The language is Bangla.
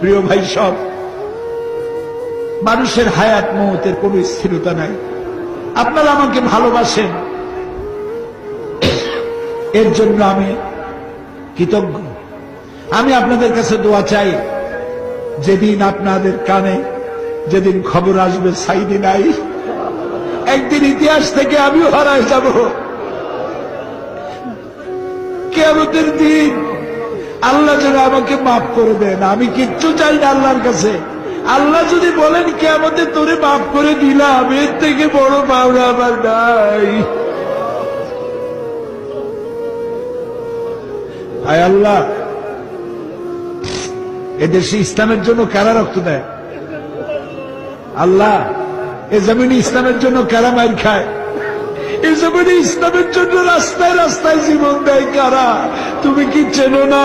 প্রিয় ভাই, সব মানুষের হায়াত মওতের কোনো স্থিরতা নাই। আপনারা আমাকে ভালোবাসেন, এর জন্য আমি কৃতজ্ঞ। আমি আপনাদের কাছে দোয়া চাই, যেদিন আপনাদের কানে যেদিন খবর আসবে সাইদি নাই, একদিন ইতিহাস থেকে আমিও হারায় যাব। কিয়ামতের দিন আল্লাহ যেন আমাকে মাফ করে দেন। আমি কিচ্ছু চাই না আল্লাহর কাছে। আল্লাহ যদি বলেন কিয়ামতে তোরে মাফ করে দিলাম, এর থেকে বড় পাওনা আমার নাই। আয় আল্লাহ, এদেশে ইসলামের জন্য কারা রক্ত দেয়? আল্লাহ, এ জমিনে ইসলামের জন্য কারা মাইর খায়? এ জমিনে ইসলামের জন্য রাস্তায় রাস্তায় জীবন দেয় কারা? তুমি কি চেনো না?